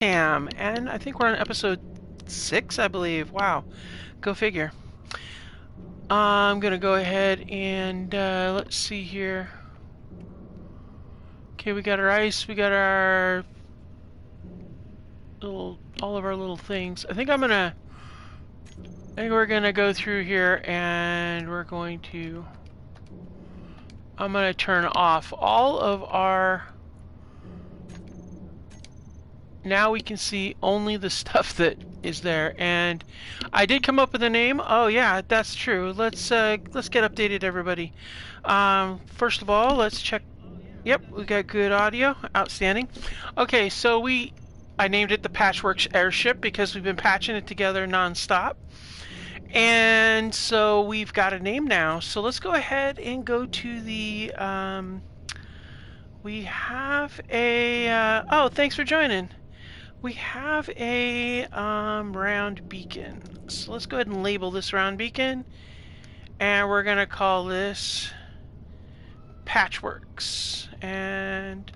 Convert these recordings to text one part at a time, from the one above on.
And I think we're on episode 6, I believe. Wow, go figure. I'm gonna go ahead and let's see here. Okay, we got our ice, we got our all of our little things. I think we're gonna go through here and I'm gonna turn off all of our. Now we can see only the stuff that is there, and I did come up with a name. Oh yeah, that's true. Let's get updated, everybody. First of all, let's check. Yep, we got good audio. Outstanding. Okay, so I named it the Patchworks Airship because we've been patching it together non-stop. And so we've got a name now. So let's go ahead and go to the, we have a, oh, thanks for joining. We have a round beacon. So let's go ahead and label this round beacon. And we're going to call this Patchworks. And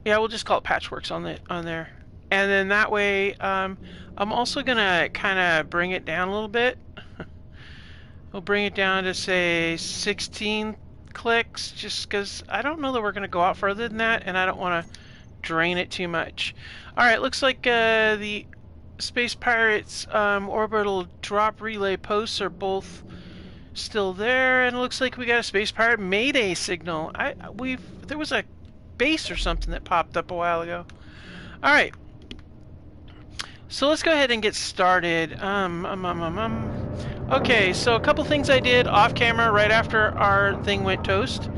yeah, we'll just call it Patchworks on there. And then that way, I'm also going to kind of bring it down a little bit. We'll bring it down to, say, 16 clicks, just because I don't know that we're going to go out further than that, and I don't want to drain it too much. Alright, looks like the Space Pirates orbital drop relay posts are both still there, and it looks like we got a Space Pirate Mayday signal. There was a base or something that popped up a while ago. Alright. So let's go ahead and get started. Okay, so a couple things I did off camera right after our thing went toast.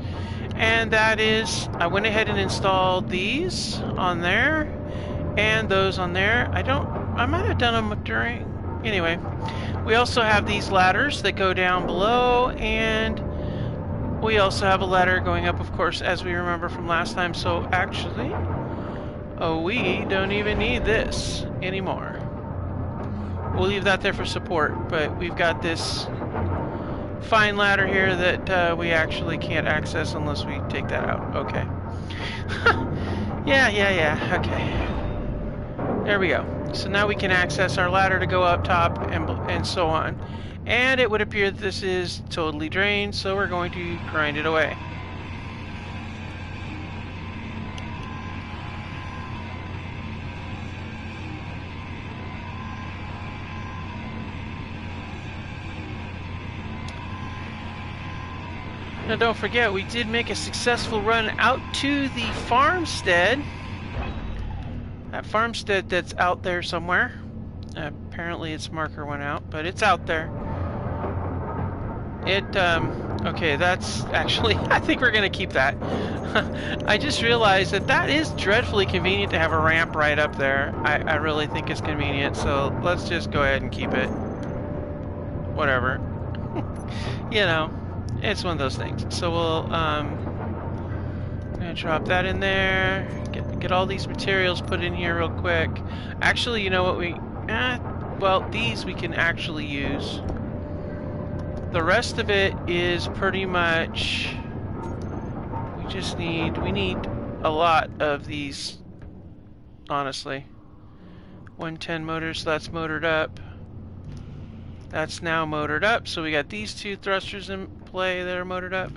And that is, I went ahead and installed these on there and those on there. I might have done them during, anyway. We also have these ladders that go down below, and we also have a ladder going up, of course, as we remember from last time. So actually, we don't even need this anymore. We'll leave that there for support, but we've got this fine ladder here that we actually can't access unless we take that out. Okay. Yeah. Okay. There we go. So now we can access our ladder to go up top and so on. And it would appear that this is totally drained, so we're going to grind it away. Now don't forget, we did make a successful run out to the farmstead. That farmstead that's out there somewhere. Apparently its marker went out, but it's out there. Okay, that's actually, I think we're going to keep that. I just realized that is dreadfully convenient to have a ramp right up there. I really think it's convenient, so let's just go ahead and keep it. Whatever. You know. It's one of those things. So we'll gonna drop that in there. Get all these materials put in here real quick. Actually, you know what well, these we can actually use. The rest of it is pretty much. We need a lot of these. Honestly, 110 motors. So that's motored up. That's now motored up, so we got these two thrusters in play that are motored up,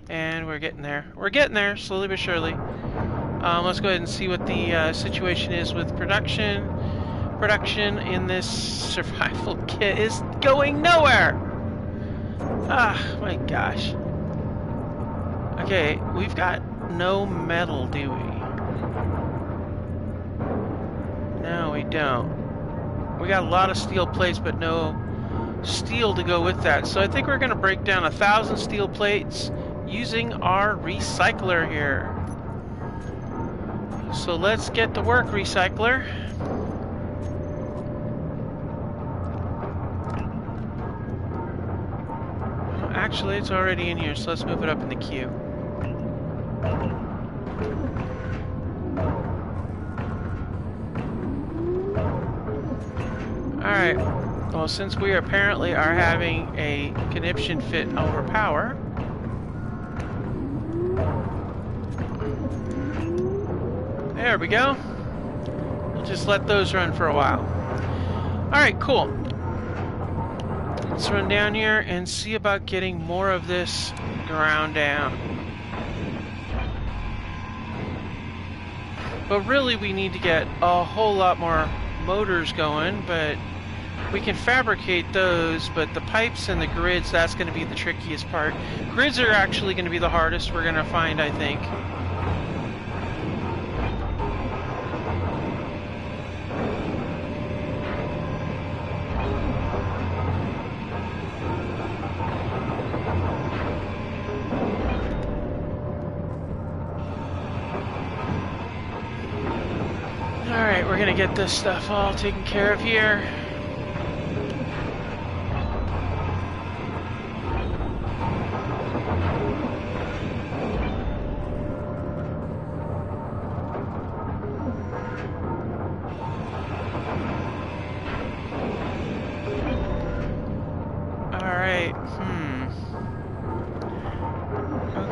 and we're getting there. We're getting there, slowly but surely. Let's go ahead and see what the situation is with production. Production in this survival kit is going nowhere! Ah, my gosh. Okay, we've got no metal, do we? No, we don't. We got a lot of steel plates, but no steel to go with that. So I think we're going to break down 1,000 steel plates using our recycler here. So let's get to work, recycler. Actually, it's already in here, so let's move it up in the queue. Alright. Well, since we apparently are having a conniption fit over power, There we go. We'll just let those run for a while. Alright, cool. Let's run down here and see about getting more of this ground down. But really we need to get a whole lot more motors going, but we can fabricate those, but the pipes and the grids, that's going to be the trickiest part. Grids are actually going to be the hardest we're going to find, I think. Alright, we're going to get this stuff all taken care of here.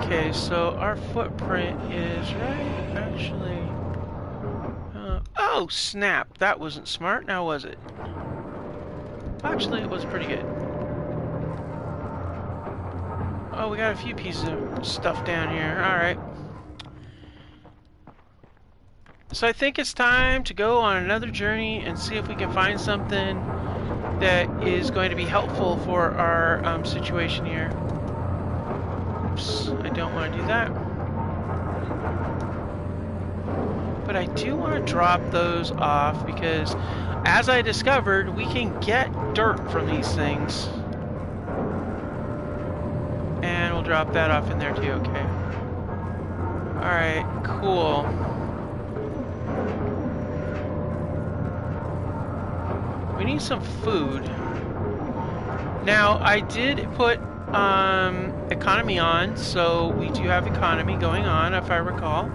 Okay, so our footprint is right, actually. Oh, snap! That wasn't smart, now was it? Actually, it was pretty good. Oh, we got a few pieces of stuff down here. Alright. So I think it's time to go on another journey and see if we can find something that is going to be helpful for our situation here. Oops, I don't want to do that. But I do want to drop those off because, as I discovered, we can get dirt from these things. And we'll drop that off in there too, okay. Alright, cool. We need some food. Now, I did put economy on, so we do have economy going on, if I recall.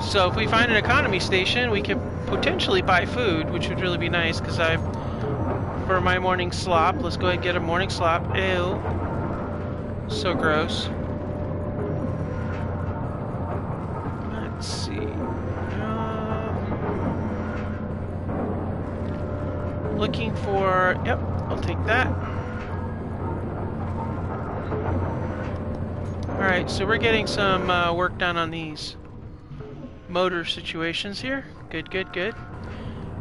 So if we find an economy station, we could potentially buy food, which would really be nice, because for my morning slop, let's go ahead and get a morning slop. Ew. So gross. Let's see. Looking for, yep, I'll take that. Alright, so we're getting some work done on these motor situations here. Good, good, good.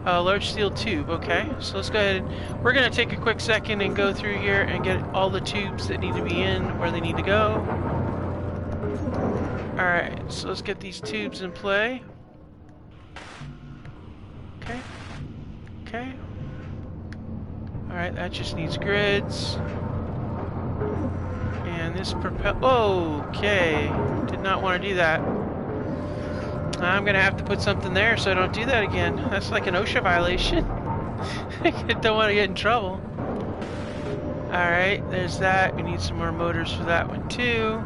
Large steel tube, okay. So let's go ahead and we're going to take a quick second and go through here and get all the tubes that need to be in where they need to go. Alright, so let's get these tubes in play. Okay. Okay. Alright, that just needs grids. And this okay. Did not want to do that. I'm going to have to put something there so I don't do that again. That's like an OSHA violation. I don't want to get in trouble. Alright, there's that. We need some more motors for that one too.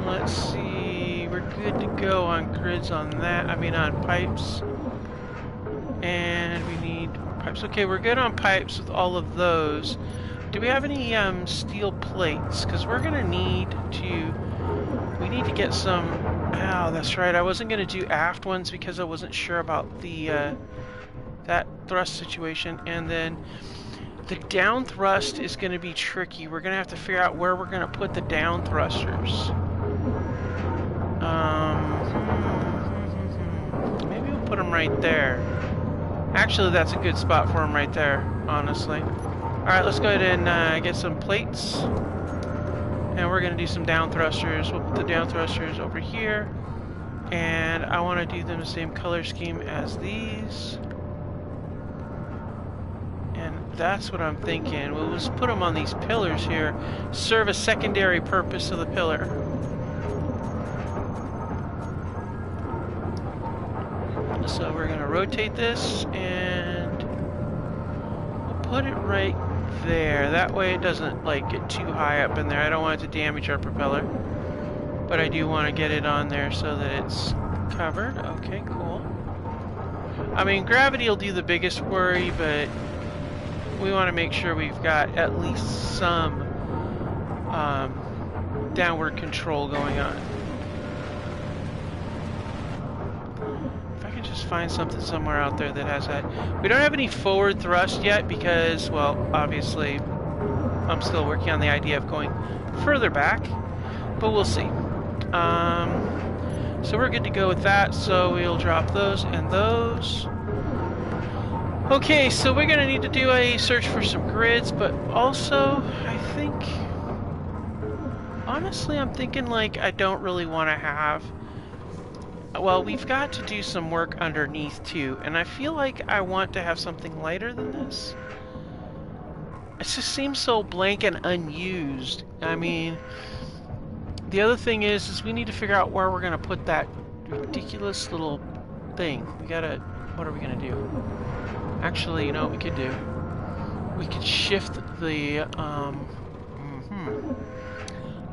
Let's see. We're good to go on grids on that. I mean on pipes. And we need more pipes. Okay, we're good on pipes with all of those. Do we have any steel plates? Because we're going to need to... We need to get some... Oh, that's right. I wasn't going to do aft ones because I wasn't sure about the that thrust situation. And then the down thrust is going to be tricky. We're going to have to figure out where we're going to put the down thrusters. Maybe we'll put them right there. Actually, that's a good spot for them right there, honestly. Alright, let's go ahead and get some plates. And we're going to do some down thrusters. We'll put the down thrusters over here. And I want to do them the same color scheme as these. And that's what I'm thinking. We'll just put them on these pillars here. Serve a secondary purpose of the pillar. So we're going to rotate this and we'll put it right there. That way it doesn't like get too high up in there. I don't want it to damage our propeller, but I do want to get it on there so that it's covered. Okay, cool. I mean, gravity will do the biggest worry, but we want to make sure we've got at least some downward control going on. just find something somewhere out there that has that. We don't have any forward thrust yet because, well, obviously, I'm still working on the idea of going further back, but we'll see. So we're good to go with that, so we'll drop those and those. Okay, so we're going to need to do a search for some grids, but also, I think, honestly, I'm thinking, like, I don't really want to have... Well, we've got to do some work underneath, too, and I feel like I want to have something lighter than this. It just seems so blank and unused. I mean... The other thing is we need to figure out where we're going to put that ridiculous little thing. We gotta... What are we going to do? Actually, you know what we could do? We could shift the...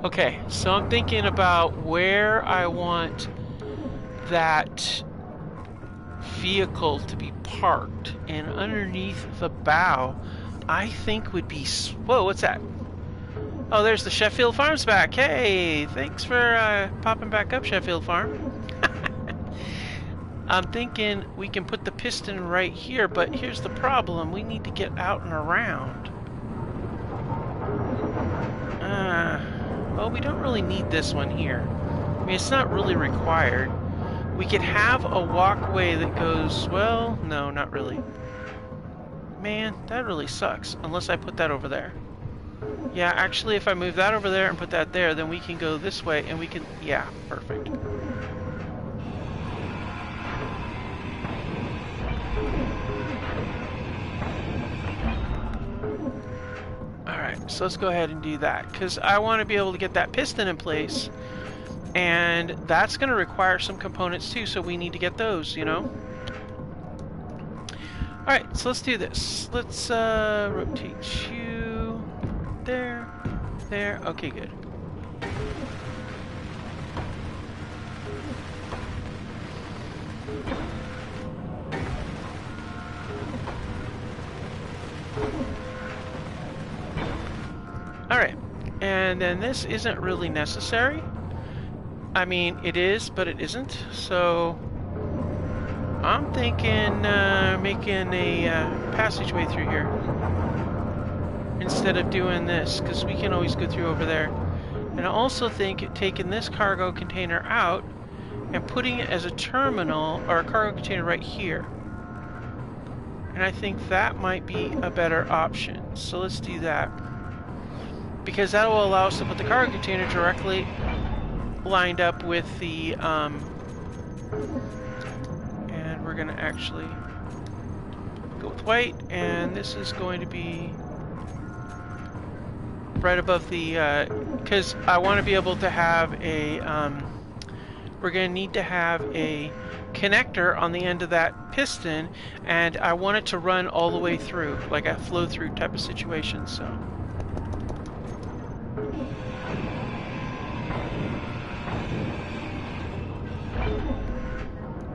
Okay, so I'm thinking about where I want that vehicle to be parked. And underneath the bow, I think would be... Whoa, what's that? Oh, there's the Sheffield Farms back. Hey, thanks for popping back up, Sheffield Farm. I'm thinking we can put the piston right here, but here's the problem. We need to get out and around. Well, we don't really need this one here. I mean, it's not really required. We could have a walkway that goes, well, no, not really. Man, that really sucks, unless I put that over there. Yeah, actually, if I move that over there and put that there, then we can go this way, and we can... Yeah, perfect. Alright, so let's go ahead and do that, because I want to be able to get that piston in place, and that's going to require some components too, so we need to get those, you know? Alright, so let's do this. Let's rotate you... There, there, okay, good. Alright, and then this isn't really necessary. I mean, it is, but it isn't, so I'm thinking making a passageway through here instead of doing this, because we can always go through over there. And I also think taking this cargo container out and putting it as a terminal, or a cargo container right here. And I think that might be a better option. So let's do that. Because that will allow us to put the cargo container directly lined up with the, and we're going to actually go with white, and this is going to be right above the, because I want to be able to have a, we're going to need to have a connector on the end of that piston, and I want it to run all the way through, like a flow-through type of situation, so.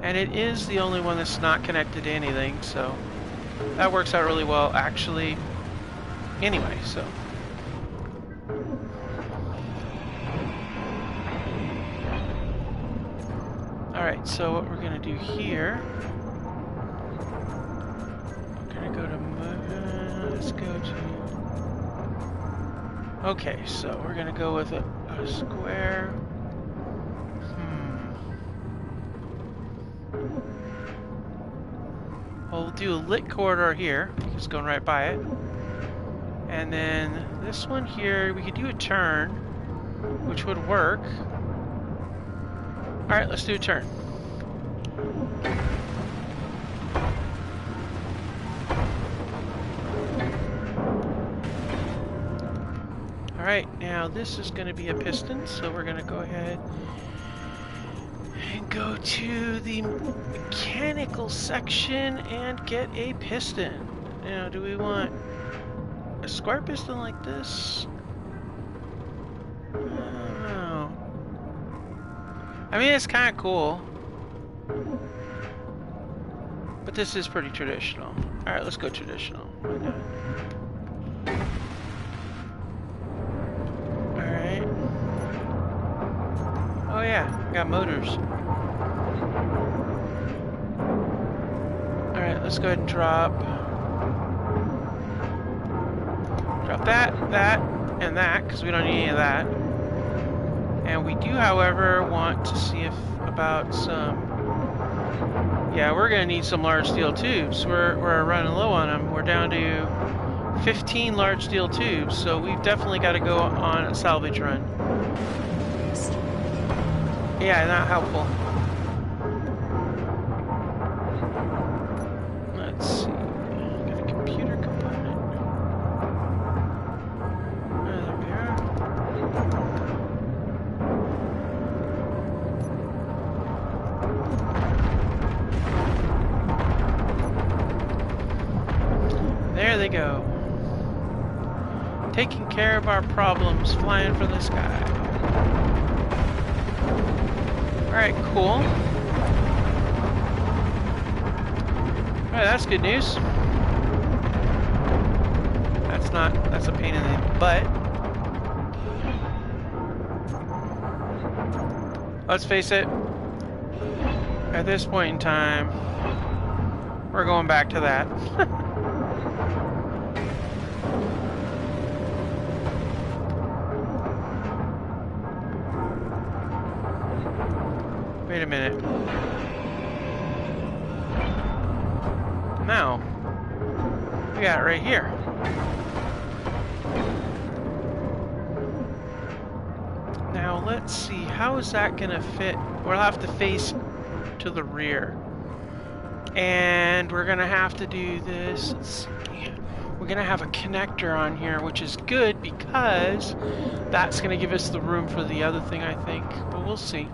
And it is the only one that's not connected to anything, so that works out really well, actually. Anyway, so. Alright, so what we're going to do here, we're going to go to, let's go to, okay, so we're going to go with a square. We'll do a lit corridor here, because going right by it. And then this one here, we could do a turn, which would work. Alright, let's do a turn. Alright, now this is going to be a piston, so we're going to go ahead and go to the mechanical section and get a piston. Now, do we want a square piston like this? I don't know. I mean, it's kind of cool, but this is pretty traditional. Alright, let's go traditional. Why not? Alright. Oh yeah, got motors. let's go ahead and drop that, and that, because we don't need any of that. And we do, however, want to see if about some... Yeah, we're going to need some large steel tubes. We're running low on them. We're down to 15 large steel tubes, so we've definitely got to go on a salvage run. Yeah, not helpful. Let's see. Got a computer component. There we are. There they go. Taking care of our problems, flying for the sky. Alright, cool. Alright, that's good news. That's a pain in the butt. Let's face it, at this point in time, we're going back to that. Wait a minute. Now, we got it right here. Now, let's see, how is that gonna fit? We'll have to face to the rear. And we're gonna have to do this. Let's see. We're gonna have a connector on here, which is good because that's gonna give us the room for the other thing, I think. But we'll see.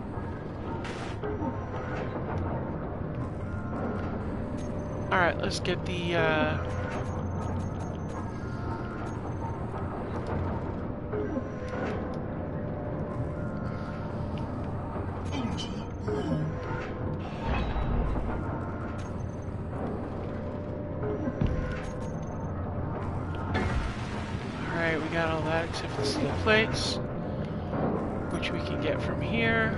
Alright, let's get the, Alright, we got all that except for the steel plates, which we can get from here.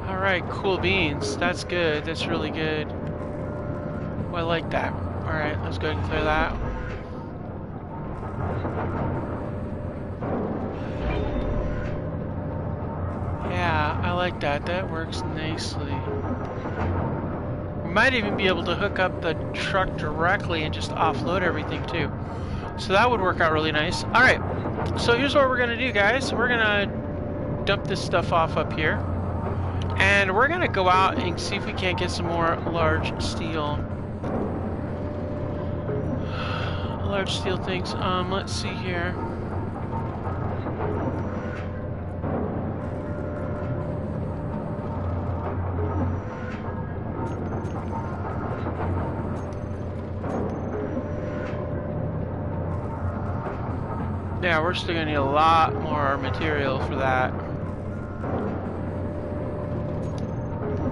Alright, cool beans. That's good. That's really good. Oh, I like that. Alright, let's go ahead and clear that. Yeah, I like that. That works nicely. We might even be able to hook up the truck directly and just offload everything too. So that would work out really nice. Alright, so here's what we're going to do, guys. We're going to dump this stuff off up here. And we're going to go out and see if we can't get some more large steel. Large steel things. Let's see here. Yeah, we're still going to need a lot more material for that.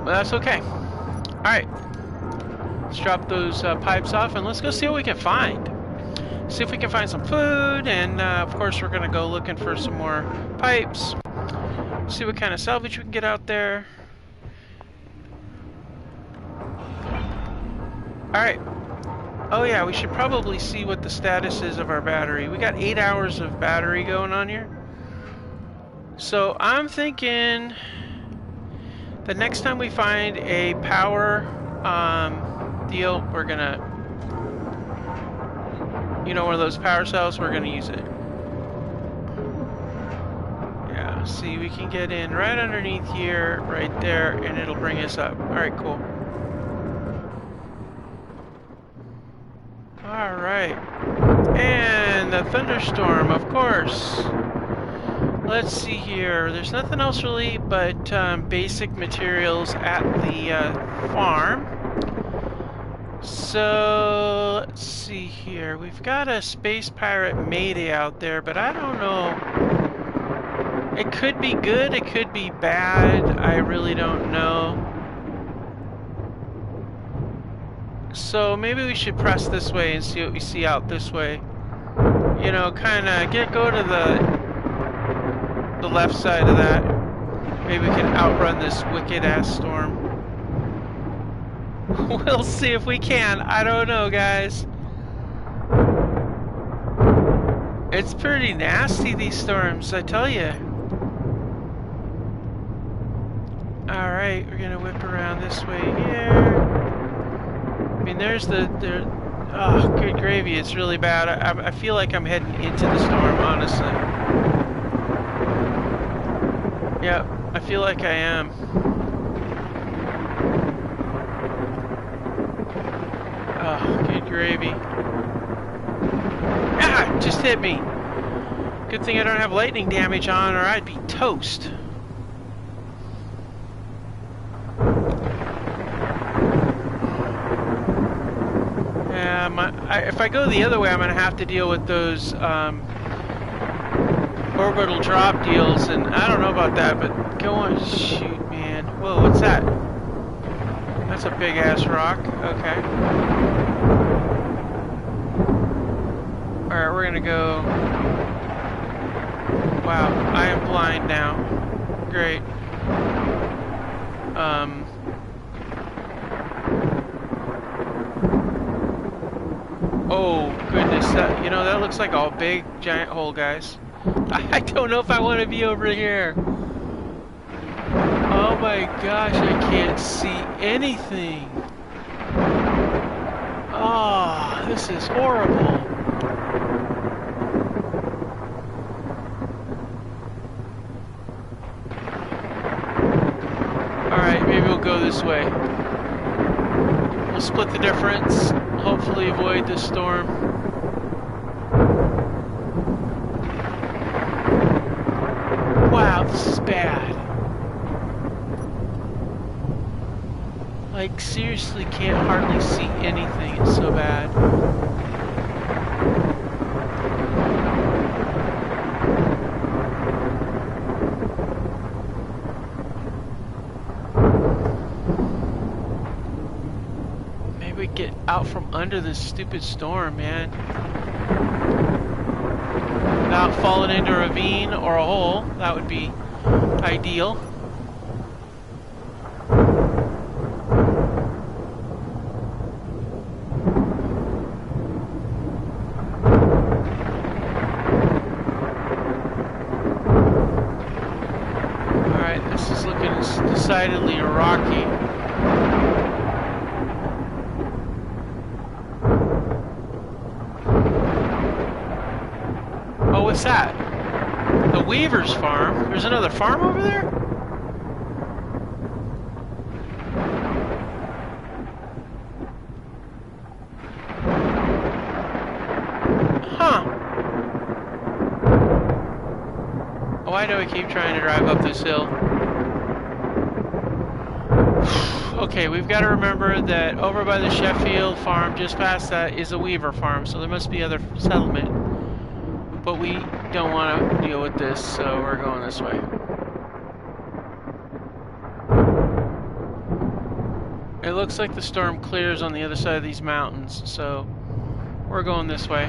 But that's okay. Alright. Let's drop those pipes off and let's go see what we can find. See if we can find some food, and of course we're going to go looking for some more pipes. See what kind of salvage we can get out there. Alright. Oh yeah, we should probably see what the status is of our battery. We got 8 hours of battery going on here. So I'm thinking the next time we find a power deal, we're gonna, you know, one of those power cells, we're gonna use it. Yeah, see, we can get in right underneath here, right there, and it'll bring us up. Alright, cool. Alright. And the thunderstorm, of course. Let's see here. There's nothing else really but basic materials at the farm. So, let's see here. We've got a Space Pirate Mayday out there, but I don't know It could be good, it could be bad. I really don't know. So maybe we should press this way and see what we see out this way. You know, kind of go to the left side of that. Maybe we can outrun this wicked-ass storm. We'll see if we can. I don't know, guys. It's pretty nasty, these storms, I tell you. Alright, we're gonna whip around this way here. I mean, there's oh, good gravy, it's really bad. I feel like I'm heading into the storm, honestly. Yep, I feel like I am. Oh, good gravy. Ah, it just hit me. Good thing I don't have lightning damage on, or I'd be toast. If I go the other way, I'm going to have to deal with those orbital drop deals, and I don't know about that, but go on. Shoot, man. Whoa, what's that? That's a big-ass rock. Okay. Alright, we're going to go... Wow, I am blind now. Great. Oh, goodness, you know, that looks like a big, giant hole, guys. I don't know if I want to be over here. Oh my gosh, I can't see anything. Oh, this is horrible. Alright, maybe we'll go this way. We'll split the difference. Hopefully avoid the storm. Wow, this is bad. Like, seriously can't hardly see anything. It's so bad. Get out from under this stupid storm, man. Without falling into a ravine or a hole, that would be ideal. Alright, this is looking decidedly rocky. What's that? The Weaver's farm? There's another farm over there? Huh. Why do I keep trying to drive up this hill? Okay, we've got to remember that over by the Sheffield farm, just past that, is a Weaver farm, so there must be other settlement. But we don't want to deal with this, so we're going this way. It looks like the storm clears on the other side of these mountains, so we're going this way.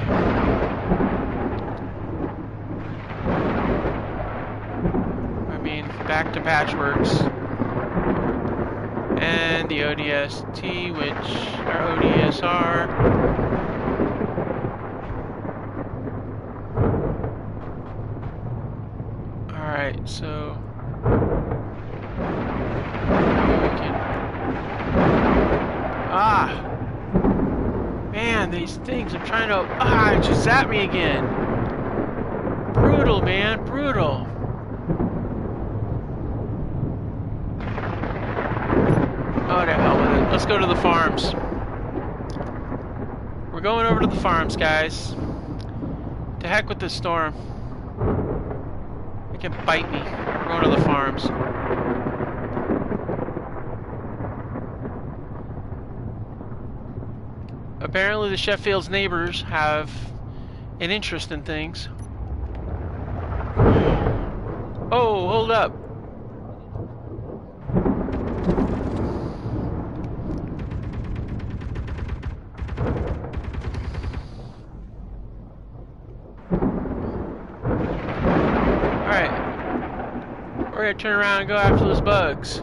I mean, back to Patchworks. And the ODST, or ODSR. Alright, so maybe we can... Ah! Man, these things, I'm trying to... Ah, it just zapped me again! Brutal, man, brutal! Oh, to hell with it. Let's go to the farms. We're going over to the farms, guys. To heck with this storm. It can bite me. We're going to the farms. Apparently the Sheffield's neighbors have an interest in things. Oh, filled up. We're gonna turn around and go after those bugs.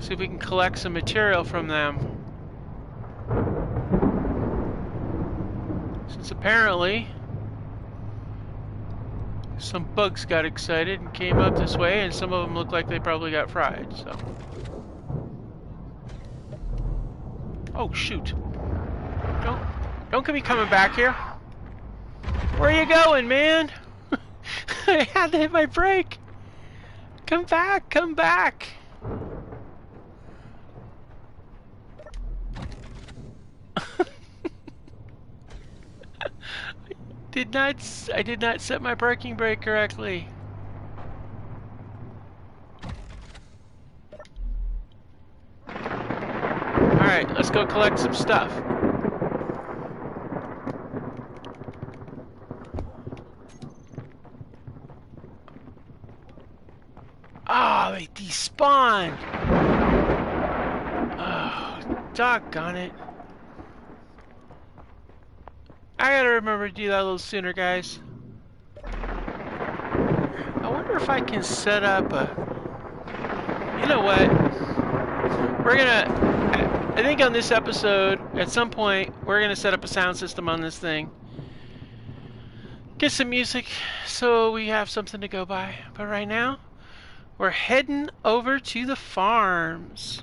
See if we can collect some material from them. Since apparently some bugs got excited and came up this way, and some of them look like they probably got fried, so. Oh shoot. Don't be coming back here. Where are you going, man? I had to hit my brake. Come back, come back. I did not set my parking brake correctly. Alright, let's go collect some stuff. Oh, they despawned! Oh, doggone it. I gotta remember to do that a little sooner, guys. I wonder if I can set up a... You know what? We're gonna... I think on this episode, at some point, we're gonna set up a sound system on this thing. Get some music so we have something to go by. But right now, we're heading over to the farms.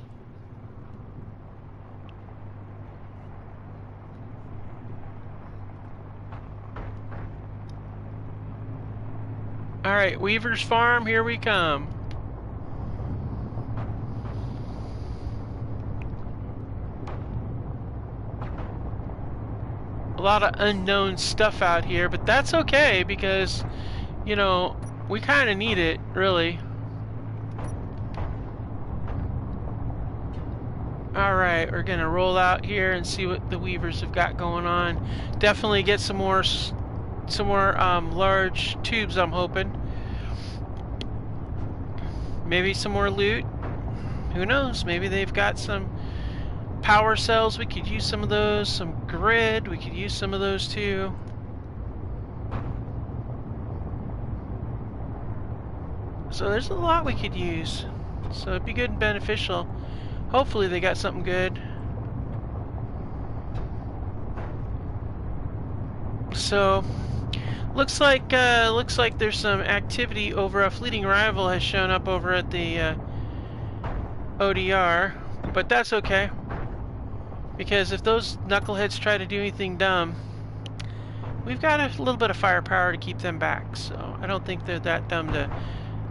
Alright, Weaver's Farm, here we come. A lot of unknown stuff out here, but that's okay because, you know, we kind of need it, really. Alright, we're gonna roll out here and see what the Weavers have got going on. Definitely get some more large tubes, I'm hoping. Maybe some more loot. Who knows? Maybe they've got some power cells. We could use some of those. Some grid. We could use some of those too. So there's a lot we could use. So it'd be good and beneficial. Hopefully they got something good. So looks like there's some activity over. A fleeting rival has shown up over at the ODR, but that's okay because if those knuckleheads try to do anything dumb, we've got a little bit of firepower to keep them back. So I don't think they're that dumb to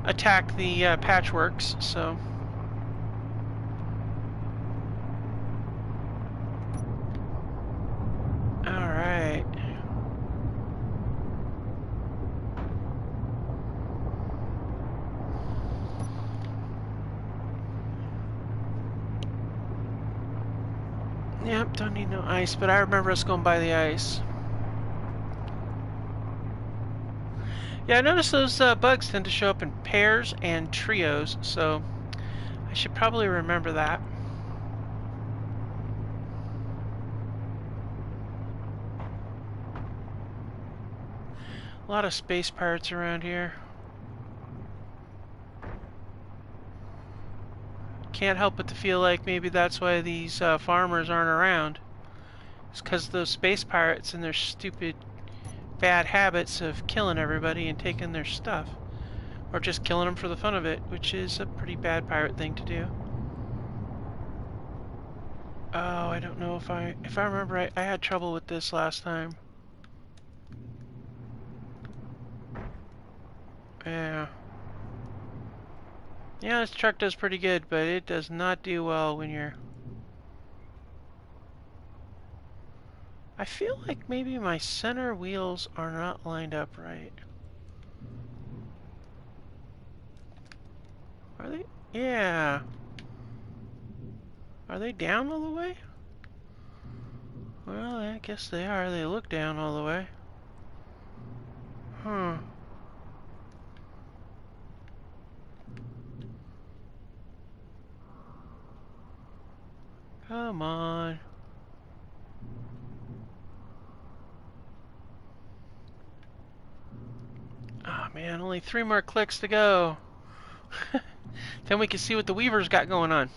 attack the patchworks. So. Yep, don't need no ice, but I remember us going by the ice. Yeah, I noticed those bugs tend to show up in pairs and trios, so I should probably remember that. A lot of space pirates around here. Can't help but to feel like maybe that's why these farmers aren't around. It's because of those space pirates and their stupid bad habits of killing everybody and taking their stuff. Or just killing them for the fun of it, which is a pretty bad pirate thing to do. Oh, I don't know if I remember right, I had trouble with this last time. Yeah. Yeah, this truck does pretty good, but it does not do well when you're... I feel like maybe my center wheels are not lined up right. Are they? Yeah. Are they down all the way? Well, I guess they are. They look down all the way. Huh. Come on. Oh man, only 3 more clicks to go. Then we can see what the Weavers got going on.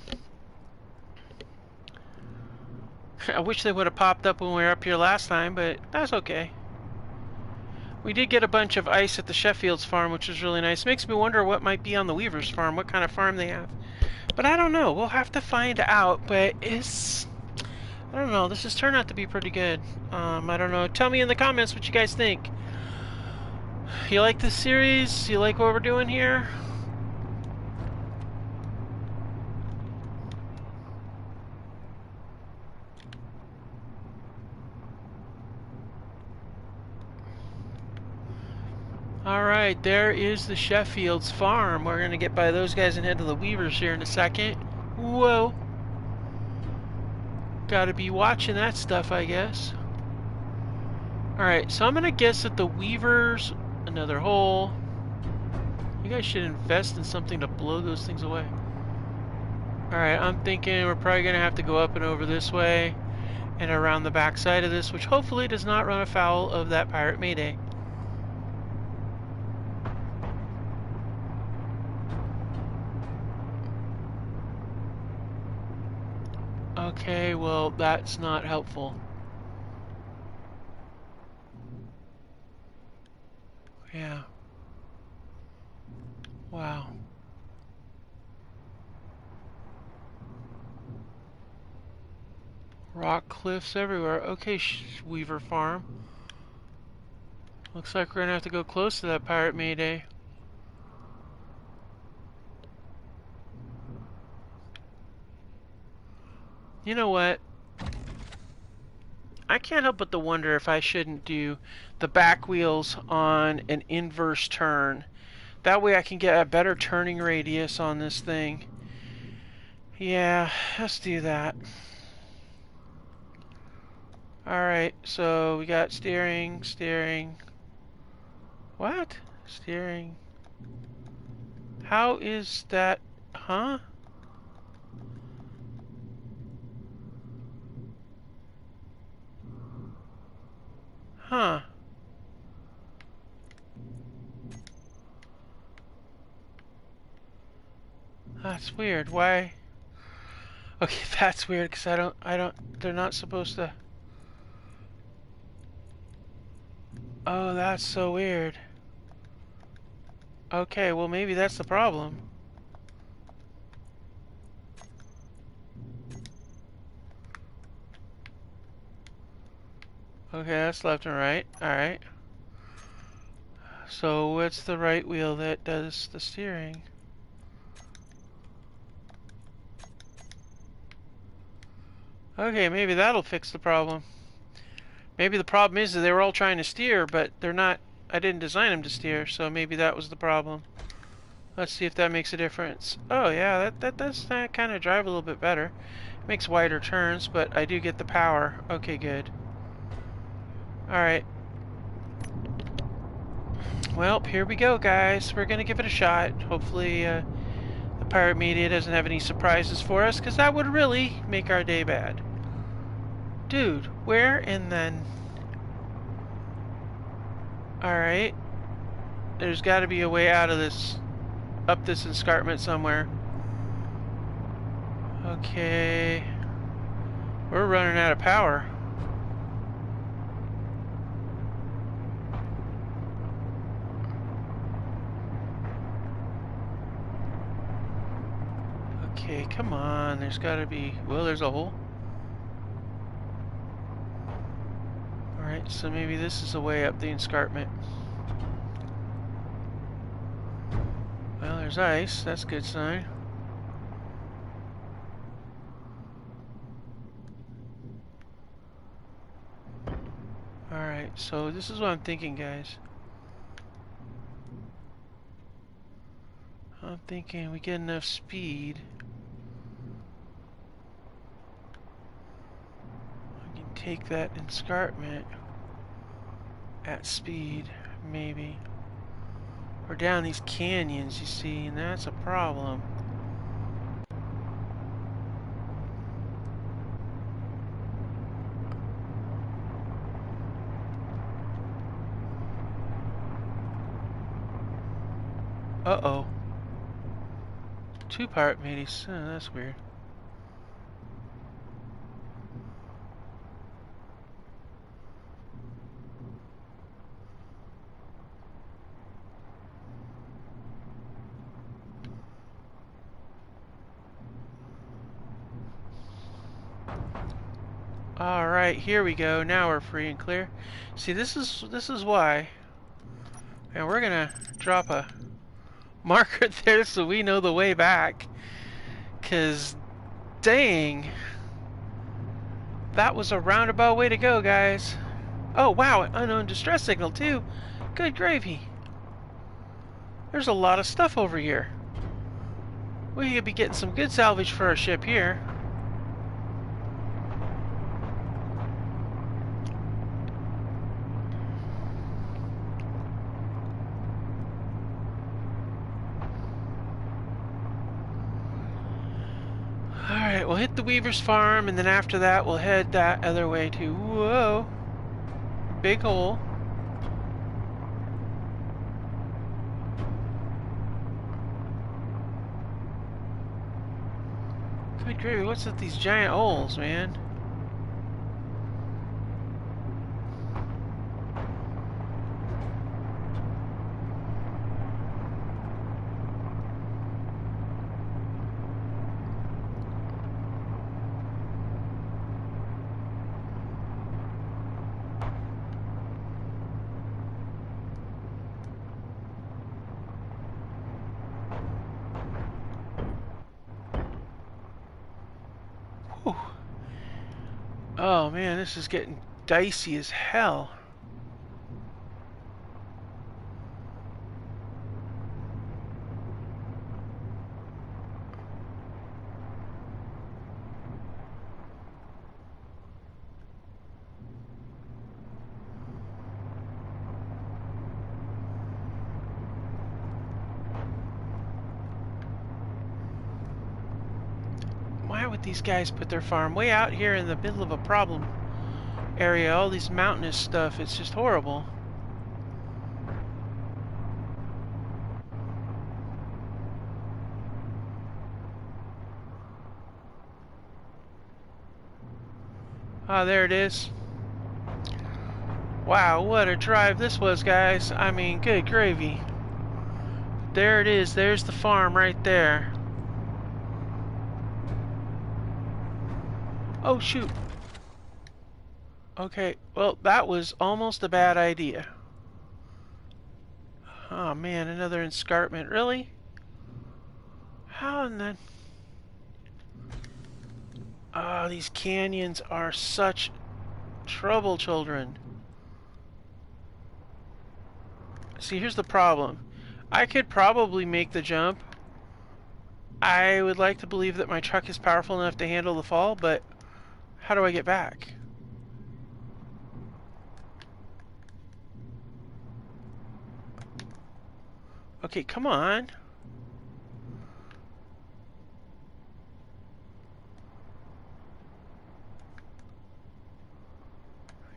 I wish they would have popped up when we were up here last time, but that's okay. We did get a bunch of ice at the Sheffield's farm, which is really nice. Makes me wonder what might be on the Weaver's farm, what kind of farm they have. But I don't know. We'll have to find out, but it's... I don't know. This has turned out to be pretty good. I don't know. Tell me in the comments what you guys think. You like this series? You like what we're doing here? Alright, there is the Sheffield's farm. We're going to get by those guys and head to the Weavers here in a second. Whoa. Gotta be watching that stuff, I guess. Alright, so I'm going to guess that the Weavers... Another hole. You guys should invest in something to blow those things away. Alright, I'm thinking we're probably going to have to go up and over this way and around the back side of this, which hopefully does not run afoul of that Pirate Mayday. Okay, well, that's not helpful. Yeah. Wow. Rock cliffs everywhere. Okay, Weaver Farm. Looks like we're gonna have to go close to that Pirate Mayday. You know what? I can't help but to wonder if I shouldn't do the back wheels on an inverse turn. That way I can get a better turning radius on this thing. Yeah, let's do that. Alright, so we got steering, steering. What? Steering. How is that? Huh? Huh. That's weird. Why? Okay, that's weird because they're not supposed to. Oh, that's so weird. Okay, well maybe that's the problem. Okay, that's left and right. Alright. So what's the right wheel that does the steering? Okay, maybe that'll fix the problem. Maybe the problem is that they were all trying to steer, but they're not. I didn't design them to steer, so maybe that was the problem. Let's see if that makes a difference. Oh yeah, that does kind of drive a little bit better. It makes wider turns, but I do get the power. Okay, good. Alright. Well, here we go, guys. We're gonna give it a shot. Hopefully, the Pirate Media doesn't have any surprises for us, because that would really make our day bad. Dude, where and then... Alright. There's got to be a way out of this, up this escarpment somewhere. Okay. We're running out of power. Okay, come on. There's got to be... Well, there's a hole. Alright, so maybe this is a way up the escarpment. Well, there's ice. That's a good sign. Alright, so this is what I'm thinking, guys. I'm thinking we get enough speed. We can take that escarpment at speed, maybe. We're down these canyons, you see, and that's a problem. Uh-oh. Two-part mateys. Oh, that's weird. Alright, here we go. Now we're free and clear. See, this is why. And we're gonna drop a marker there so we know the way back. 'Cause dang, that was a roundabout way to go, guys. Oh wow, an unknown distress signal too. Good gravy. There's a lot of stuff over here. We could be getting some good salvage for our ship here. Alright, we'll hit the Weaver's Farm, and then after that we'll head that other way to... Whoa! Big hole. Good gravy, what's with these giant holes, man? Whew. Oh man, this is getting dicey as hell. Why would these guys put their farm way out here in the middle of a problem area? All these mountainous stuff, it's just horrible. Ah, there it is. Wow, what a drive this was, guys. I mean, good gravy. There it is. There's the farm right there. Oh, shoot. Okay, well, that was almost a bad idea. Oh, man, another escarpment. Really? How in the... Oh, these canyons are such trouble, children. See, here's the problem. I could probably make the jump. I would like to believe that my truck is powerful enough to handle the fall, but how do I get back? Okay, come on.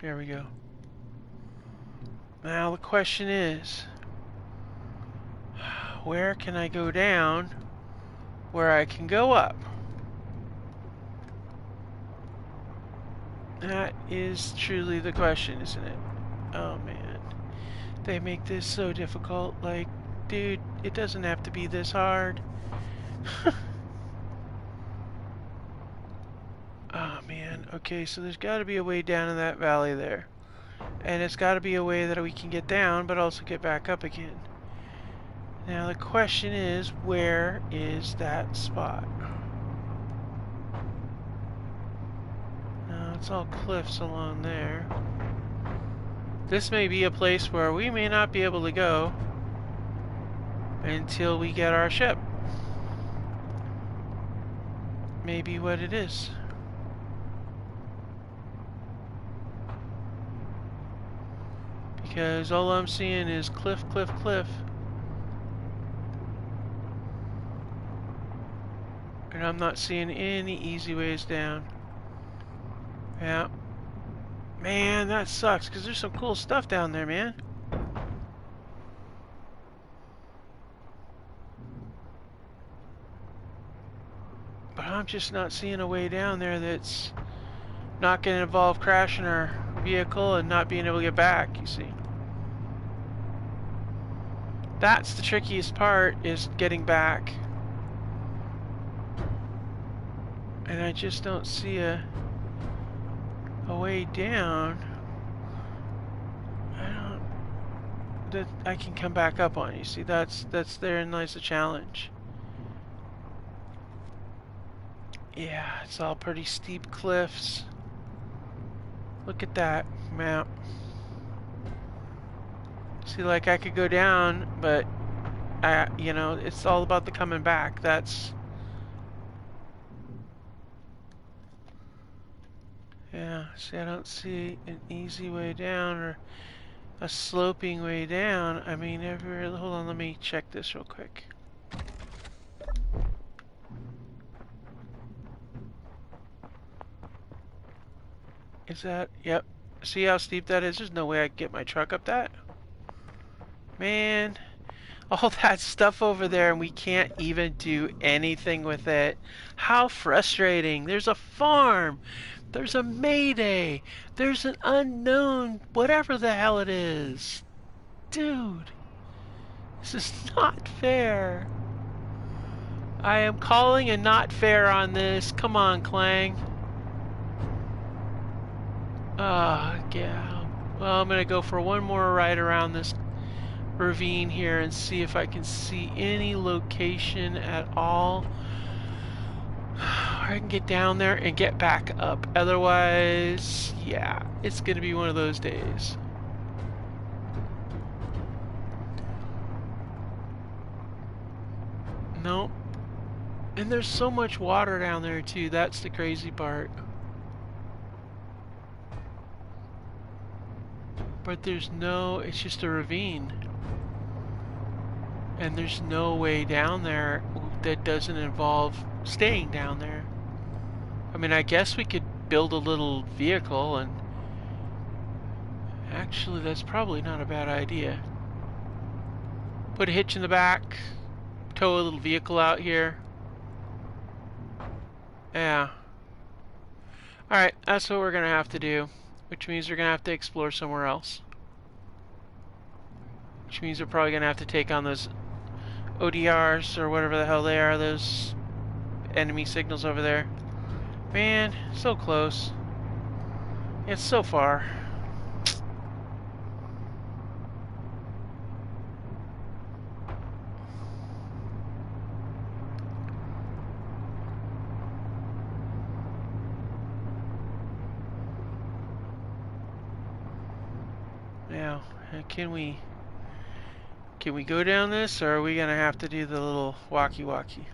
There we go. Now the question is, where can I go down where I can go up? That is truly the question, isn't it? Oh man, they make this so difficult. Like, dude, it doesn't have to be this hard. Oh man, okay, so there's got to be a way down in that valley there. And it's got to be a way that we can get down, but also get back up again. Now the question is, where is that spot? Now it's all cliffs along there. This may be a place where we may not be able to go until we get our ship. Maybe what it is. Because all I'm seeing is cliff, cliff, cliff. And I'm not seeing any easy ways down. Yeah. Man, that sucks, because there's some cool stuff down there, man. I'm just not seeing a way down there that's not going to involve crashing our vehicle and not being able to get back, you see. That's the trickiest part, is getting back. And I just don't see a way down. That I can come back up on. You see, that's therein lies the challenge. Yeah, it's all pretty steep cliffs. Look at that map. See, like, I could go down, but you know, it's all about the coming back. That's, yeah. See, I don't see an easy way down or a sloping way down. I mean, hold on, let me check this real quick. Is that, yep. See how steep that is? There's no way I can get my truck up that. Man, all that stuff over there and we can't even do anything with it. How frustrating. There's a farm. There's a mayday. There's an unknown, whatever the hell it is. Dude, this is not fair. I am calling a not fair on this. Come on, Clang. Yeah. Well, I'm gonna go for one more ride around this ravine here and see if I can see any location at all. I can get down there and get back up. Otherwise, yeah, it's gonna be one of those days. Nope. And there's so much water down there too. That's the crazy part. But there's no, it's just a ravine. And there's no way down there that doesn't involve staying down there. I mean, I guess we could build a little vehicle and actually that's probably not a bad idea. Put a hitch in the back, tow a little vehicle out here. Yeah. Alright, that's what we're gonna have to do. Which means we're gonna have to explore somewhere else. Which means we're probably gonna have to take on those ODRs or whatever the hell they are, those enemy signals over there. Man, so close. It's so far. Now, can we go down this, or are we gonna have to do the little walkie-walkie?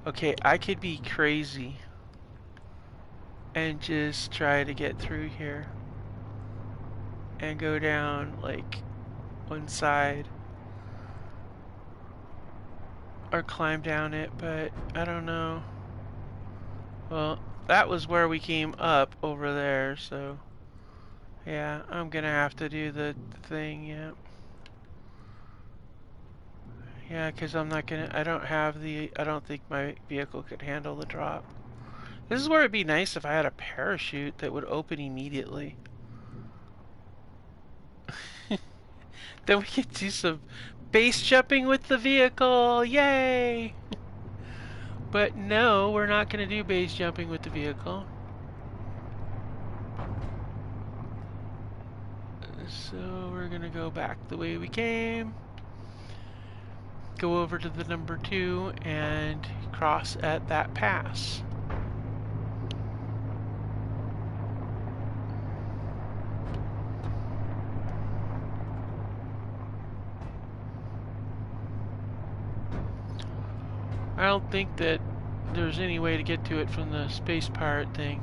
Okay, I could be crazy and just try to get through here and go down like one side or climb down it, but I don't know. Well, that was where we came up over there, so yeah, I'm gonna have to do the thing, yeah. Yeah, because I'm not gonna, I don't think my vehicle could handle the drop. This is where it'd be nice if I had a parachute that would open immediately. Then we could do some base jumping with the vehicle, yay! But no, we're not gonna do base jumping with the vehicle. So we're gonna go back the way we came. Go over to the number 2 and cross at that pass. I don't think that there's any way to get to it from the space pirate thing.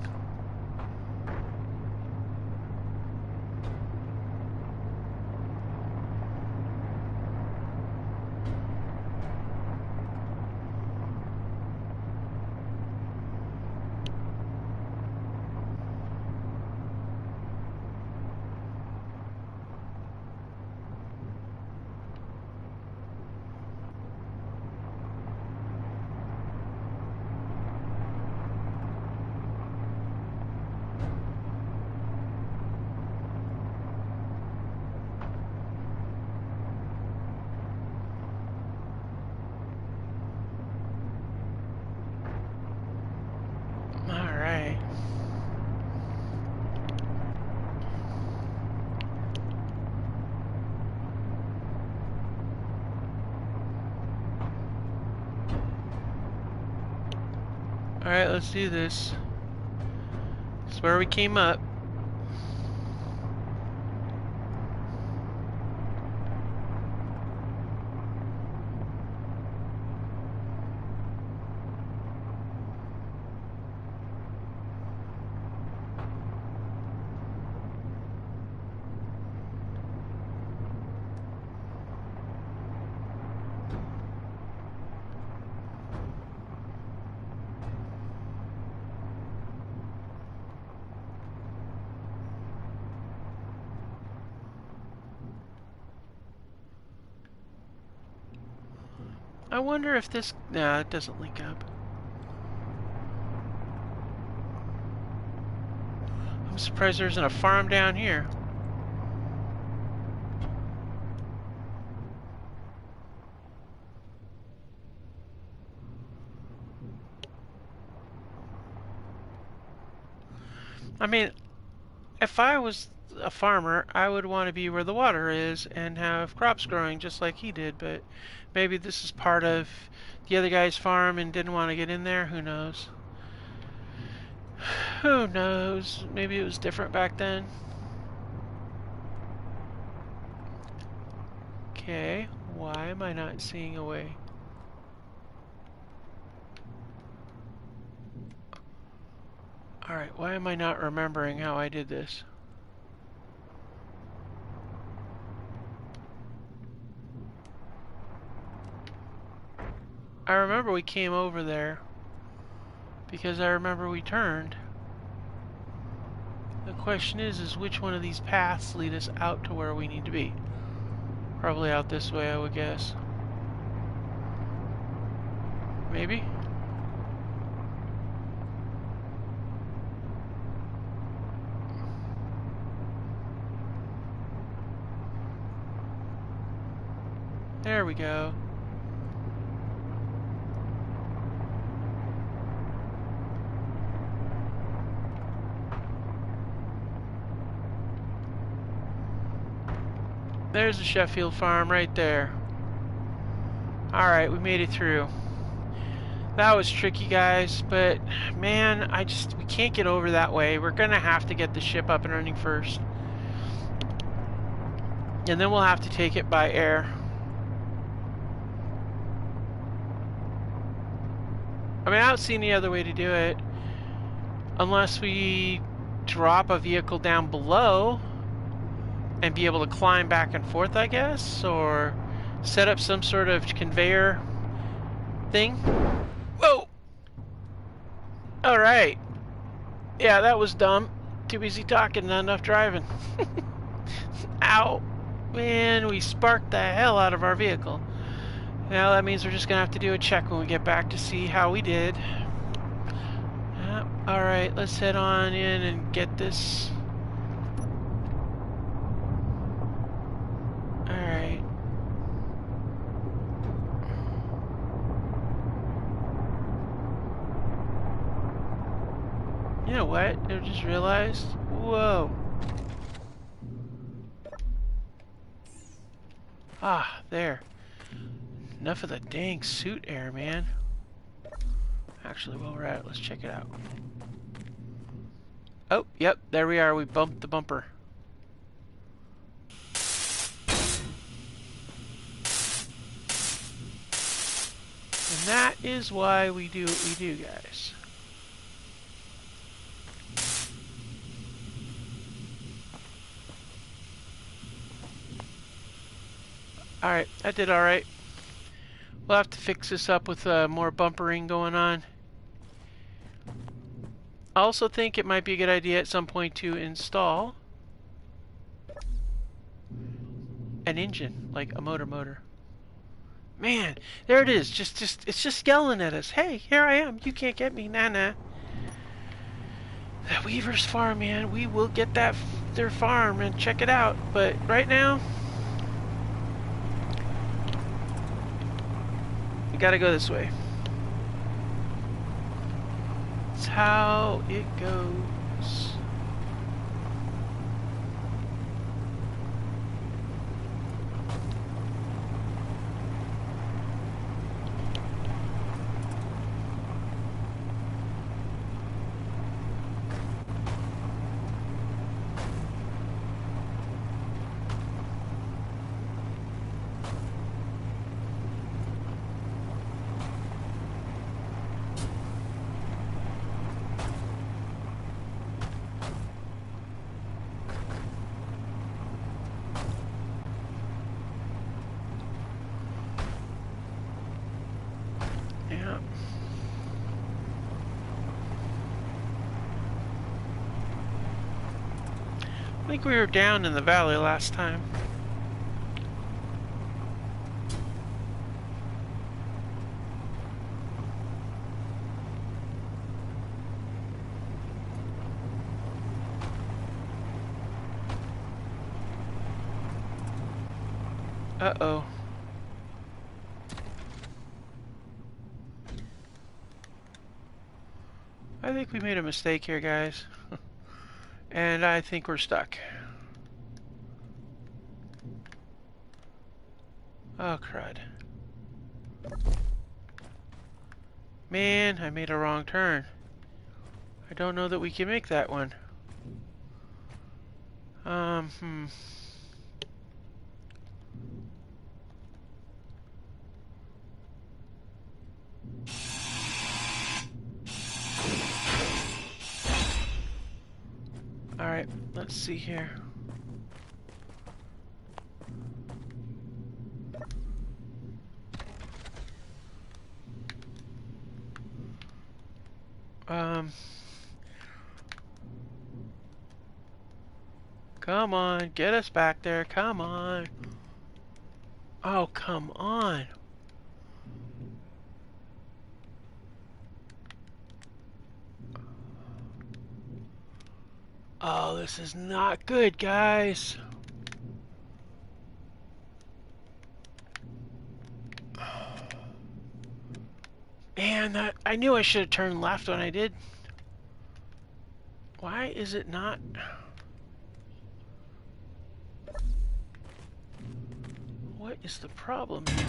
Alright, let's do this. This is where we came up. I wonder if this... Nah, it doesn't link up. I'm surprised there isn't a farm down here. I mean, if I was a farmer, I would want to be where the water is and have crops growing just like he did, but maybe this is part of the other guy's farm and didn't want to get in there. Who knows? Who knows? Maybe it was different back then. Okay, why am I not seeing a way? Alright, why am I not remembering how I did this? I remember we came over there because I remember we turned. The question is which one of these paths lead us out to where we need to be? Probably out this way, I would guess. Maybe? There we go. There's the Sheffield farm right there. Alright, we made it through. That was tricky, guys, but man, we can't get over that way. We're gonna have to get the ship up and running first. And then we'll have to take it by air. I mean, I don't see any other way to do it. Unless we drop a vehicle down below and be able to climb back and forth, I guess, or set up some sort of conveyor thing. Whoa! Alright. Yeah, that was dumb. Too busy talking, not enough driving. Ow! Man, we sparked the hell out of our vehicle. Now that means we're just gonna have to do a check when we get back to see how we did. Alright, let's head on in and get this. Alright. You know what? I just realized. Whoa. Ah, there. Enough of the dang suit air, man. Actually, while we're at it, let's check it out. Oh, yep, there we are. We bumped the bumper. And that is why we do what we do, guys. Alright, that did alright. We'll have to fix this up with more bumpering going on. I also think it might be a good idea at some point to install an engine, like a motor. Man, there it is. It's just yelling at us. Hey, here I am. You can't get me. Nah. That Weaver's farm, man. We will get their farm and check it out. But right now, we gotta go this way. That's how it goes. I think we were down in the valley last time. Uh-oh. I think we made a mistake here, guys. And I think we're stuck. Oh, crud. Man, I made a wrong turn. I don't know that we can make that one. Alright, let's see here. Come on, get us back there, come on. Oh, come on. Oh, this is not good, guys. Man, I knew I should have turned left when I did. Why is it not? What is the problem here?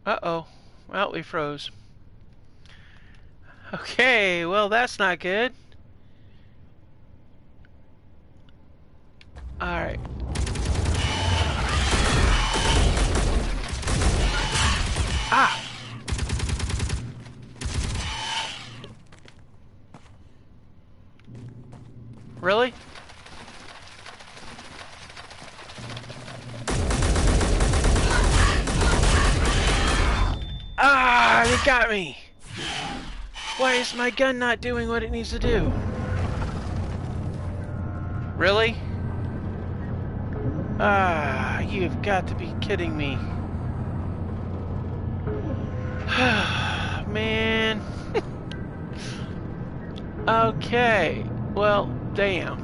Uh-oh. Well, we froze. Okay, well, that's not good. Alright. Ah! Really? Ah, it got me! Why is my gun not doing what it needs to do? Really? Ah, you've got to be kidding me. Man. Okay. Well, damn.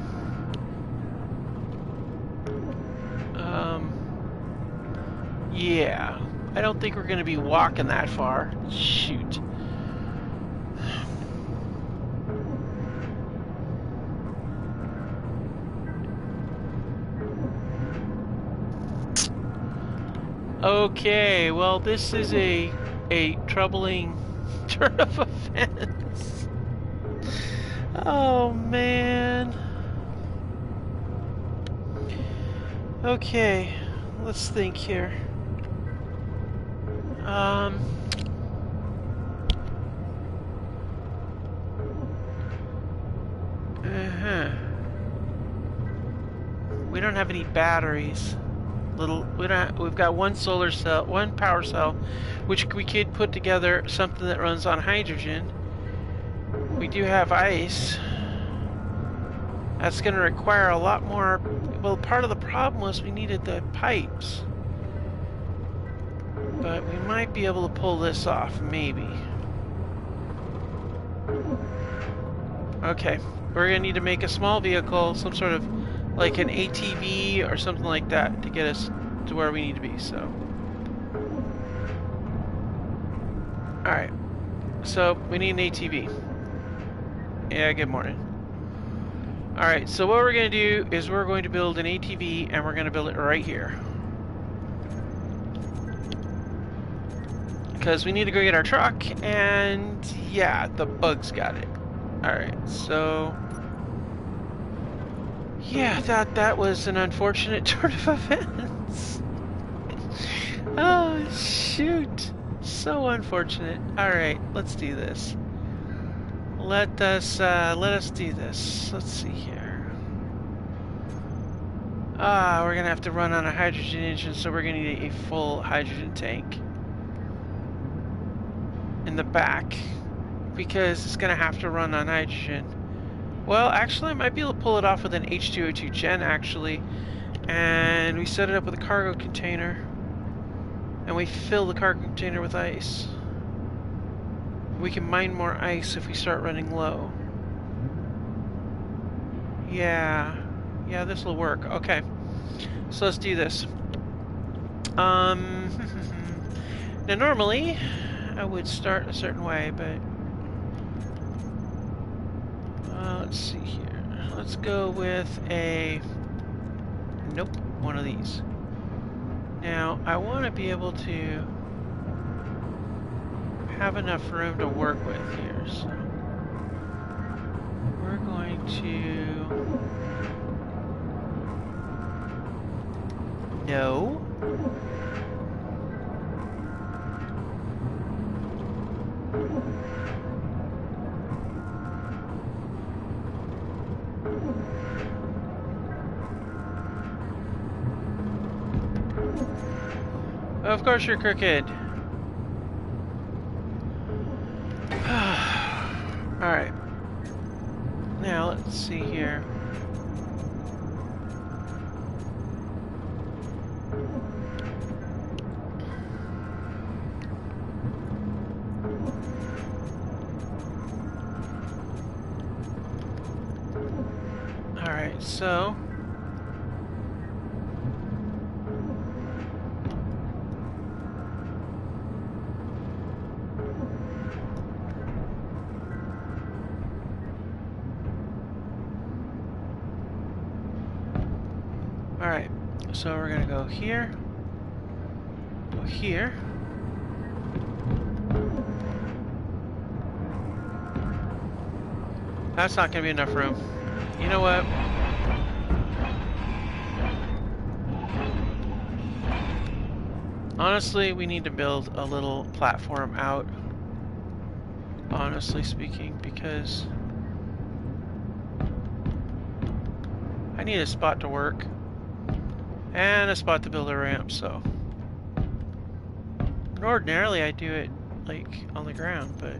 Yeah. I don't think we're going to be walking that far. Shoot. Okay, well, this is a troubling turn of events. Oh, man. Okay, let's think here. We don't have any batteries. We've got one solar cell, one power cell, which we could put together something that runs on hydrogen. We do have ice. That's going to require a lot more. Well, part of the problem was we needed the pipes. But we might be able to pull this off, maybe. Okay, we're going to need to make a small vehicle, some sort of like an ATV or something like that to get us to where we need to be, so. Alright, so we need an ATV. Yeah, good morning. Alright, so what we're going to do is we're going to build an ATV and we're going to build it right here. Because we need to go get our truck, and yeah, the bugs got it. Alright, so yeah, that was an unfortunate turn of events. Oh, shoot. So unfortunate. Alright, let's do this. let us do this. Let's see here. We're gonna have to run on a hydrogen engine, so we're gonna need a full hydrogen tank in the back because it's gonna have to run on hydrogen. Well, actually, I might be able to pull it off with an H2O2 gen, actually. And we set it up with a cargo container. And we fill the cargo container with ice. We can mine more ice if we start running low. Yeah, this will work. Okay, so let's do this. Now normally I would start a certain way, but let's see here. Let's go with a one of these. Now I want to be able to have enough room to work with here, so we're going to no. Of course you're crooked. Alright. Now let's see here. Alright, so alright, so we're gonna go here, go here. That's not gonna be enough room. You know what? Honestly, we need to build a little platform out, honestly speaking, because I need a spot to work and a spot to build a ramp, so ordinarily I do it like on the ground, but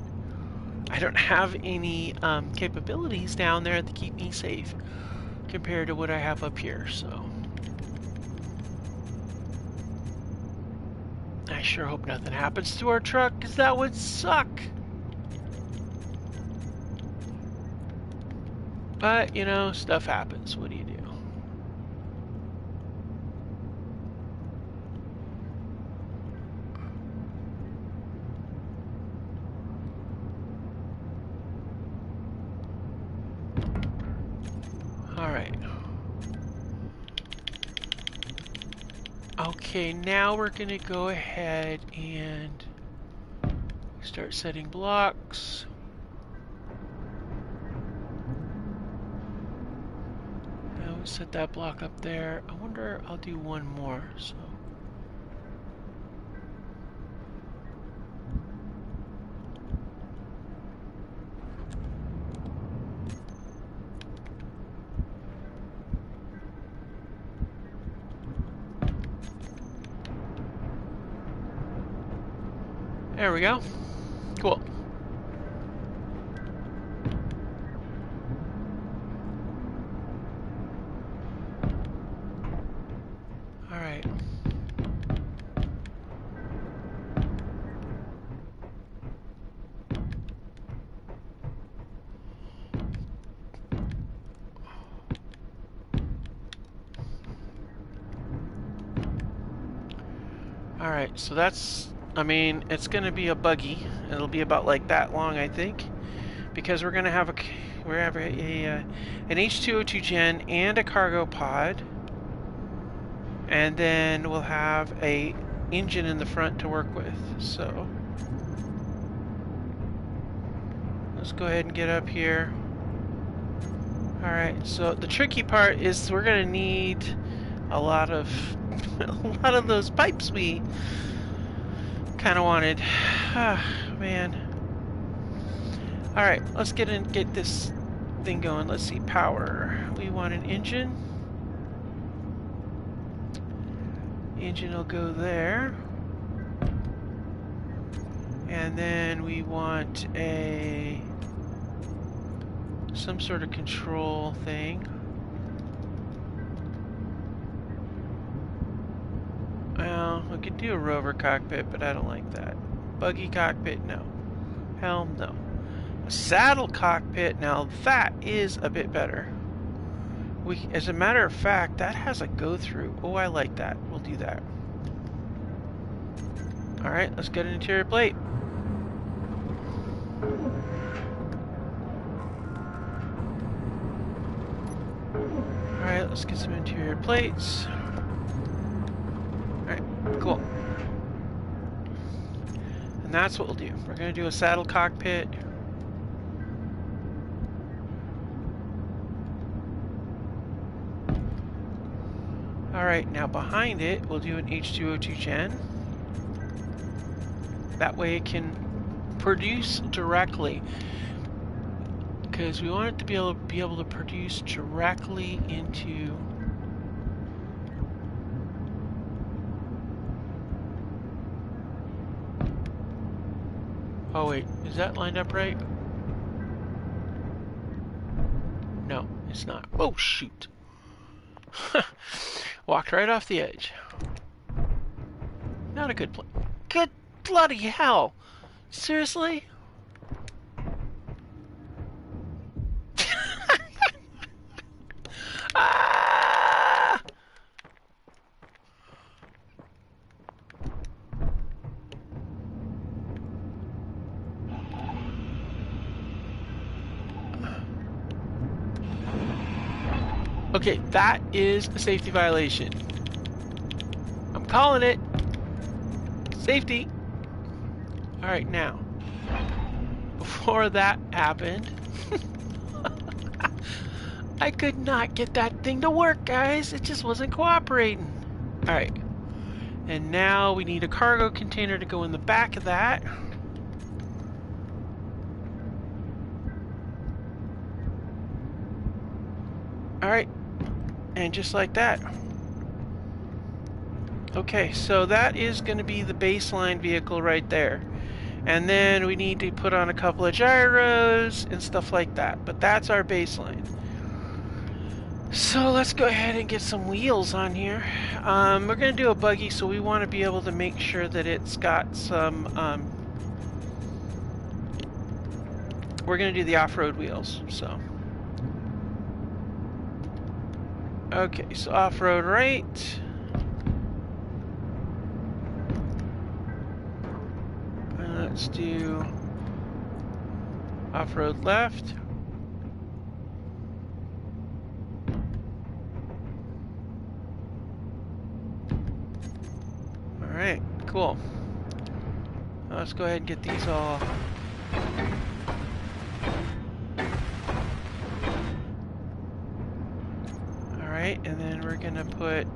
I don't have any capabilities down there to keep me safe compared to what I have up here, so I sure hope nothing happens to our truck, because that would suck. But, you know, stuff happens. What do you do? Alright. Okay, now we're going to go ahead and start setting blocks. Now we set that block up there. I wonder, I'll do one more, so. There we go. Cool. All right. All right, so that's, I mean, it's going to be a buggy. It'll be about like that long, I think, because we're going to have an H2O2 gen and a cargo pod, and then we'll have a engine in the front to work with. So let's go ahead and get up here. All right. So the tricky part is we're going to need a lot of those pipes we kind of wanted. Ah, man. Alright, let's get this thing going. Let's see, power. We want an engine. Engine will go there. And then we want some sort of control thing. Well, we could do a rover cockpit, but I don't like that. Buggy cockpit, no. Helm, no. A saddle cockpit, now that is a bit better. As a matter of fact, that has a go-through. Oh, I like that. We'll do that. Alright, let's get an interior plate. Alright, let's get some interior plates. Alright, cool. And that's what we'll do. We're going to do a saddle cockpit. Alright, now behind it, we'll do an H2O2 gen. That way it can produce directly. Because we want it to be able to produce directly into... Oh wait, is that lined up right? No, it's not. Oh shoot. Walked right off the edge. Not a good play. Good bloody hell. Seriously? Ah! Okay, that is a safety violation. I'm calling it. Safety. Alright, now. Before that happened, I could not get that thing to work, guys. It just wasn't cooperating. Alright. And now we need a cargo container to go in the back of that. Alright. And just like that. Okay, so that is going to be the baseline vehicle right there. And then we need to put on a couple of gyros and stuff like that. But that's our baseline. So let's go ahead and get some wheels on here. We're going to do a buggy, so we want to be able to make sure that it's got some... we're going to do the off-road wheels, so... Okay, so off-road right. And let's do off-road left. Alright, cool. Let's go ahead and get these all... Alright, and then we're gonna put...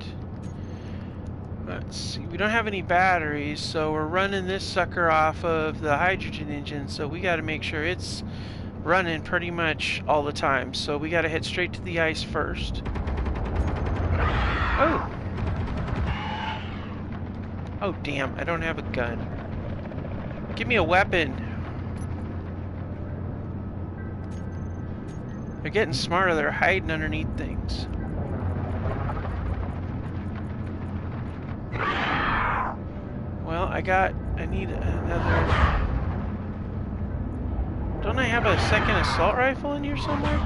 Let's see, we don't have any batteries, so we're running this sucker off of the hydrogen engine, so we gotta make sure it's running pretty much all the time. So we gotta head straight to the ice first. Oh! Oh damn, I don't have a gun. Give me a weapon. They're getting smarter, they're hiding underneath things. Well, I need another... Don't I have a second assault rifle in here somewhere?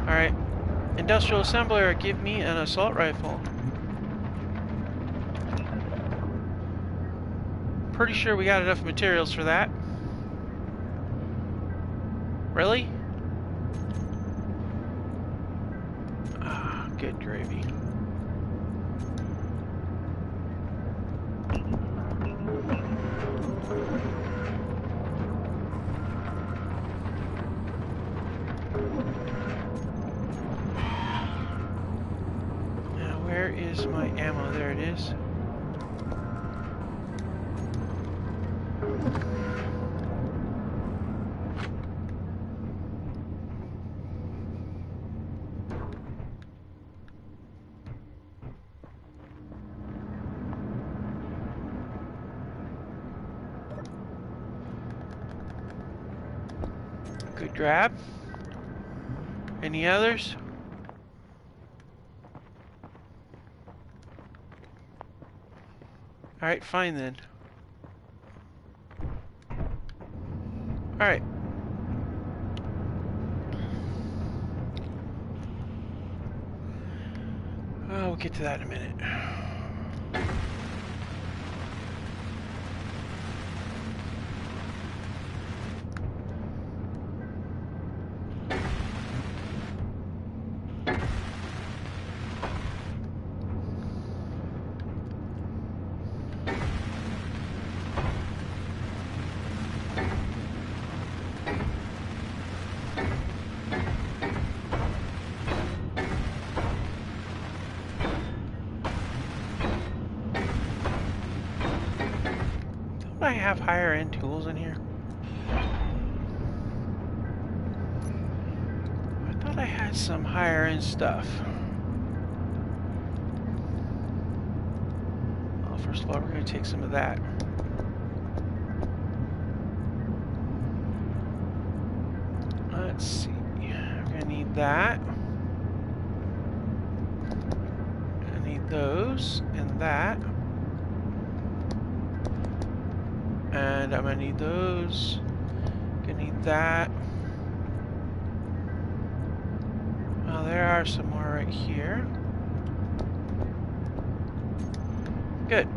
Alright. Industrial assembler, give me an assault rifle. Pretty sure we got enough materials for that. Really? Ah, good gravy. Now, where is my ammo? There it is. Good grab. Any others? Alright, fine then. Alright. Oh, we'll get to that in a minute. I have higher end tools in here? I thought I had some higher end stuff. Well, first of all, we're going to take some of that. Let's see. We're going to need that. I need those and that. And I'm gonna need those. Gonna need that. Well, there are some more right here. Good.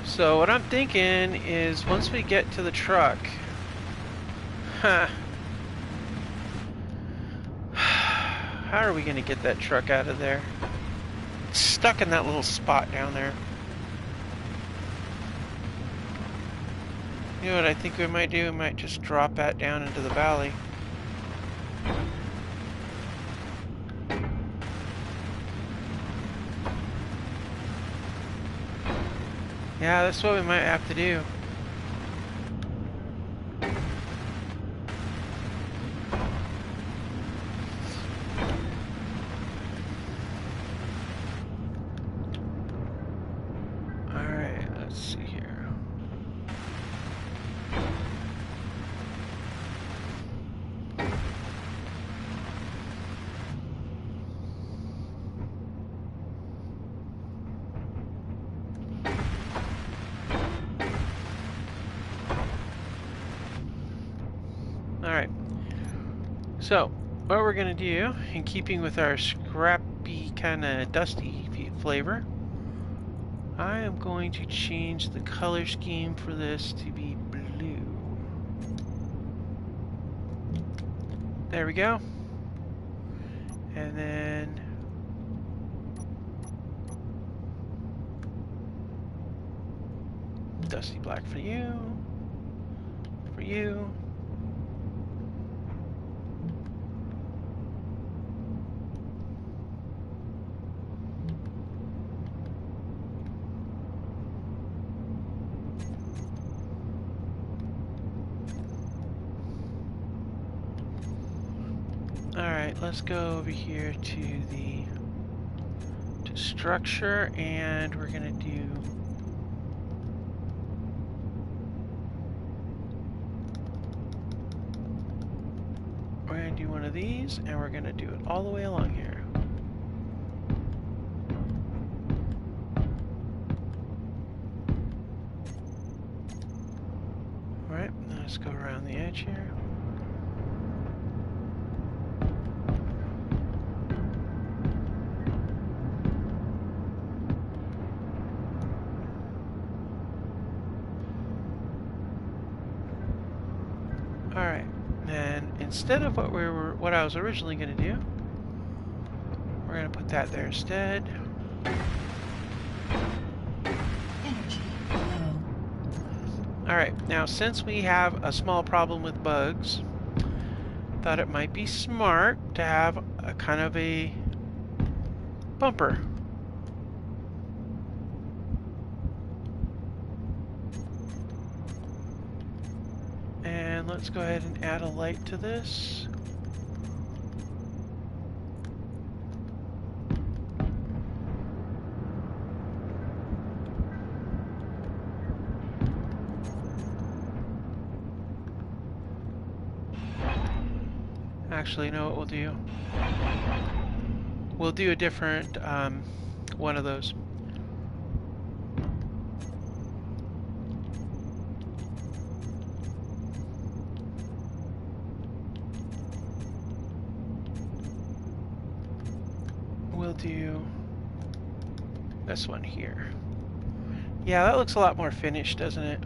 So what I'm thinking is once we get to the truck, how are we going to get that truck out of there? It's stuck in that little spot down there. You know what I think we might do? We might just drop that down into the valley. Yeah, that's what we might have to do. Alright, let's see here. Alright, so what we're going to do, in keeping with our scrappy kind of dusty flavor, I am going to change the color scheme for this to be blue. There we go. And then dusty black for you. For you. Alright, let's go over here to the structure, and we're gonna do one of these, and we're gonna do it all the way along here. Alright, let's go around the edge here. Alright, and instead of what I was originally going to do, we're going to put that there instead. Alright, now since we have a small problem with bugs, thought it might be smart to have a kind of a bumper. And let's go ahead and add a light to this. Actually, you know what we'll do? We'll do a different one of those. We'll do this one here. Yeah, that looks a lot more finished, doesn't it?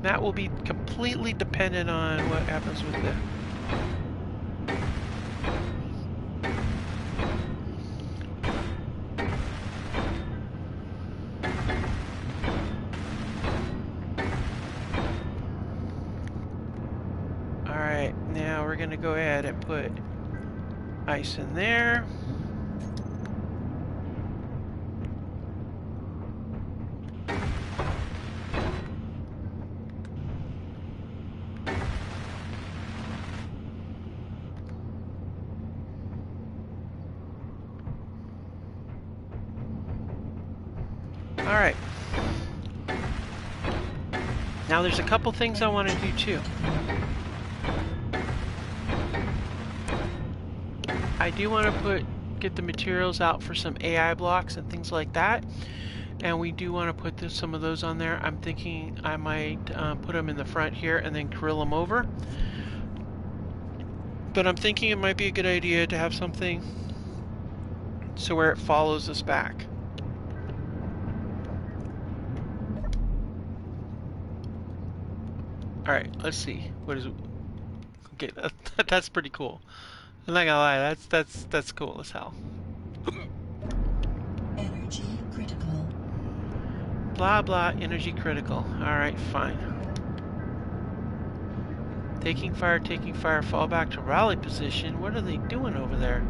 That will be completely dependent on what happens with the... Alright, now we're going to go ahead and put ice in there. Alright. Now there's a couple things I want to do too. I do want to get the materials out for some AI blocks and things like that. And we do want to put some of those on there. I'm thinking I might put them in the front here and then grill them over. But I'm thinking it might be a good idea to have something so where it follows us back. Alright, let's see. What is it? Okay, that's pretty cool. I'm not gonna lie, that's cool as hell. Energy critical. Blah blah, energy critical. Alright, fine. Taking fire, fall back to rally position. What are they doing over there?